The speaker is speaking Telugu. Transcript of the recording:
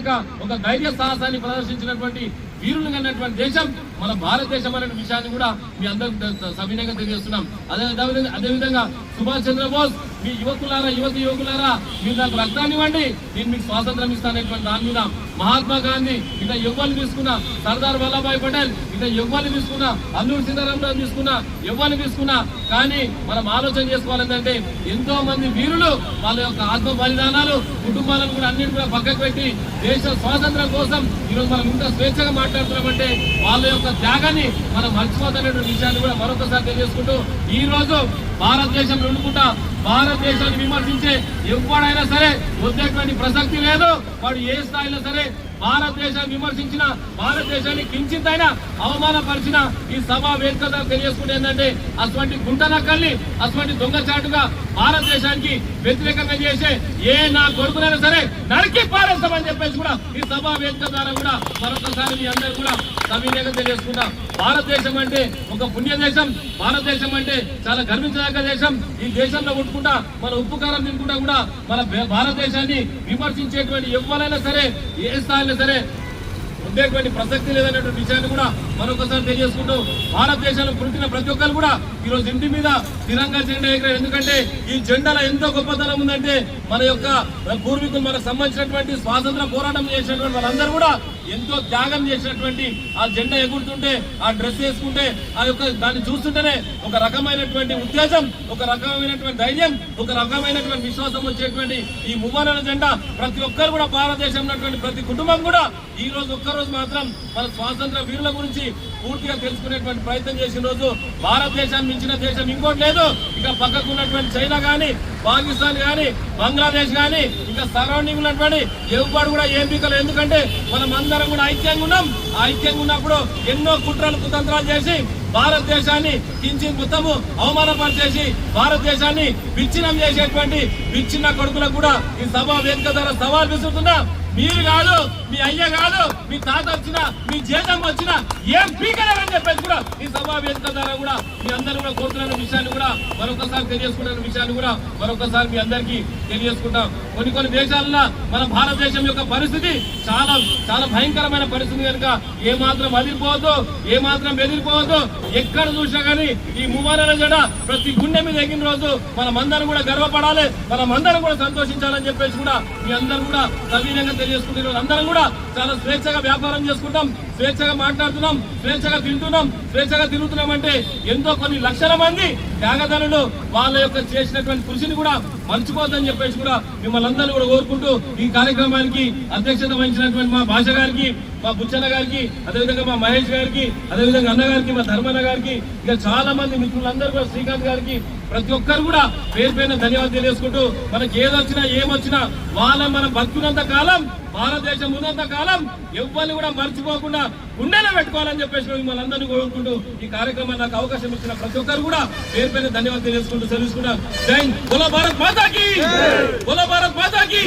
అనేక ఒక ధైర్య సాహసాన్ని ప్రదర్శించినటువంటి వీరులు కన్నటువంటి దేశం మన భారతదేశం అనే విషయాన్ని కూడా మీ అందరూ సవినయంగా తెలియజేస్తున్నాం. అదేవిధంగా సుభాష్ చంద్రబోస్ మీ యువకులారా యువకులారా మీరు నాకు రక్తాన్ని ఇవ్వండి, నేను మీకు స్వాతంత్రం ఇస్తానటువంటి దాని మీద మహాత్మా గాంధీ ఇట్లా ఎవ్వరిని తీసుకున్నా, సర్దార్ వల్లభాయ్ పటేల్ ఇట్లా ఎవ్వరిని తీసుకున్నా, అల్లూరి సీతారామరాజు తీసుకున్నా, ఎవ్వరిని తీసుకున్నా, కానీ మనం ఆలోచన చేసుకోవాలంటే ఎంతో మంది వీరులు వాళ్ళ యొక్క ఆత్మ బలిదానాలు కుటుంబాలను కూడా అన్నింటి కూడా పక్కకు పెట్టి దేశ స్వాతంత్రం కోసం ఈరోజు మనం ఇంత స్వేచ్ఛగా మాట్లాడుతున్నామంటే వాళ్ళ యొక్క త్యాగాన్ని మనం మర్చిపోతున్నటువంటి విషయాన్ని కూడా మరొకసారి తెలియజేసుకుంటూ ఈ రోజు భారతదేశంలో ఉండుకుంటా భారతదేశాన్ని విమర్శించే ఎవడైనా సరే వచ్చేటువంటి ప్రసక్తి లేదు. వాడు ఏ స్థాయిలో సరే భారతదేశాన్ని విమర్శించిన, భారతదేశాన్ని కించితైనా అవమానపరిచిన ఈ సభా వేదిక ద్వారా తెలియజేసుకుంటే ఏంటంటే అటువంటి గుంటనక్కల్ని అటువంటి దొంగచాటుగా భారతదేశానికి వ్యతిరేకంగా చేసే ఏ నా కొడుకునైనా సరే నరికి పారేస్తామని చెప్పేసి కూడా ఈ సభా వేదిక ద్వారా కూడా మరొకసారి మీ అందరూ కూడా సవినయంగా తెలియజేసుకుంటాం. భారతదేశం అంటే ఒక పుణ్య దేశం, భారతదేశం అంటే చాలా గర్వించదగ్గ దేశం. ఈ దేశంలో ఉంటుకుంటా మన ఉప్పు కారం తినుకుంటా కూడా మన భారతదేశాన్ని విమర్శించేటువంటి ఎవరైనా సరే ఏ స్థాయిలో సరే ఉండేటువంటి ప్రసక్తి లేదనేటువంటి విషయాన్ని కూడా మరొకసారి తెలియజేసుకుంటూ భారతదేశంలో పుట్టిన ప్రతి ఒక్కరు కూడా ఈరోజు ఇంటి మీద తిరంగా జెండా ఎగరారు. ఎందుకంటే ఈ జెండాలో ఎంతో గొప్పతనం ఉందంటే మన యొక్క పూర్వీకులు మనకు సంబంధించినటువంటి స్వాతంత్ర పోరాటం చేసినటువంటి వాళ్ళందరూ కూడా ఎంతో త్యాగం చేసినటువంటి ఆ జెండా ఎగురుతుంటే, ఆ డ్రెస్ వేసుకుంటే, ఆ యొక్క దాన్ని చూస్తుంటేనే ఒక రకమైనటువంటి ఉత్తేజం, ఒక రకమైనటువంటి ధైర్యం, ఒక రకమైనటువంటి విశ్వాసం వచ్చేటువంటి ఈ మువ్వనెల జెండా ప్రతి ఒక్కరు కూడా భారతదేశం ఉన్నటువంటి ప్రతి కుటుంబం కూడా ఈ రోజు ఒక్కరోజు మాత్రం మన స్వాతంత్ర వీరుల గురించి పూర్తిగా తెలుసుకునేటువంటి ప్రయత్నం చేసిన రోజు. భారతదేశాన్ని మించిన దేశం ఇంకోటి లేదు. ఇక పక్కకు ఉన్నటువంటి చైనా గానీ, పాకిస్తాన్ గానీ, బంగ్లాదేశ్ గానీ, ఇంకా సరౌండింగ్ ఉన్నటువంటి ఎవరు కూడా ఏం పీకలు. ఎందుకంటే మనం అందరం కూడా ఐక్యంగా ఉన్నాం. ఆ ఐక్యంగా ఉన్నప్పుడు ఎన్నో కుట్రలు కుతంత్రాలు చేసి భారతదేశాన్ని మొత్తము అవమానపరిచేసి భారతదేశాన్ని విచ్ఛిన్నం చేసేటువంటి విచ్ఛిన్న కొడుకులకు కూడా ఈ సభా వేదిక ద్వారా సవాల్ విసురుతున్నా. మీరు కాదు, మీ అయ్య కాదు, మీ తాత వచ్చినా, మీ జీతం వచ్చినా ఏం పీకలేరని చెప్పేసి కూడా ఈ సభా వేదిక ద్వారా కూడా మీ అందరూ కూడా కోరుతున్న విషయాన్ని కూడా మరొకసారి తెలియజేసుకుంటున్న విషయాన్ని కూడా మరొకసారి మీ అందరికీ తెలియజేసుకుంటాం. కొన్ని దేశాలలో మన భారతదేశం యొక్క పరిస్థితి చాలా చాలా భయంకరమైన పరిస్థితి కనుక ఏమాత్రం అదిరిపోవద్దు, ఏమాత్రం బెదిరిపోవద్దు. ఎక్కడ చూసినా కానీ ఈ మువ్వనెల జెండా ప్రతి గుండె మీద ఎగిన రోజు మనమందరం కూడా గర్వపడాలి, మనమందరం కూడా సంతోషించాలని చెప్పేసి కూడా మీ అందరూ కూడా సవినయంగా తెలియజేసుకుంటున్నారు. అందరం కూడా చాలా స్వేచ్ఛగా వ్యాపారం చేసుకుంటాం, స్వేచ్ఛగా మాట్లాడుతున్నాం, స్వేచ్ఛగా తింటున్నాం, స్వేచ్ఛగా తిరుగుతున్నాం. అంటే ఎంతో కొన్ని లక్షల మంది త్యాగదనులు వాళ్ళ యొక్క చేసినటువంటి కృషిని కూడా మర్చిపోద్దని చెప్పేసి కూడా మిమ్మల్ని అందరూ కూడా కోరుకుంటూ ఈ కార్యక్రమానికి అధ్యక్షత వహించినటువంటి మా భాష గారికి, మా బుచ్చన్న గారికి, అదేవిధంగా మా మహేష్ గారికి, అదేవిధంగా అన్నగారికి, మా ధర్మన్న గారికి, ఇక చాలా మంది మిత్రులందరూ కూడా శ్రీకాంత్ గారికి ప్రతి ఒక్కరు కూడా పేరు పైన ధన్యవాదాలు తెలియజేసుకుంటూ మనకి ఏదొచ్చినా ఏమొచ్చినా వాళ్ళని మనం బతుకున్నంత కాలం, భారతదేశం ఉన్నంత కాలం ఎవరిని కూడా మర్చిపోకుండా గుండెలో పెట్టుకోవాలని చెప్పేసి మిమ్మల్ని అందరినీ కోరుకుంటూ ఈ కార్యక్రమాన్ని నాకు అవకాశం ఇచ్చిన ప్రతి ఒక్కరు కూడా పేరు పైన ధన్యవాదాలు తెలియజేసుకుంటూ సెలవుకుంటా. జై బోలో భారత్ మాతాకి, బోలో భారత్ మాతాకి.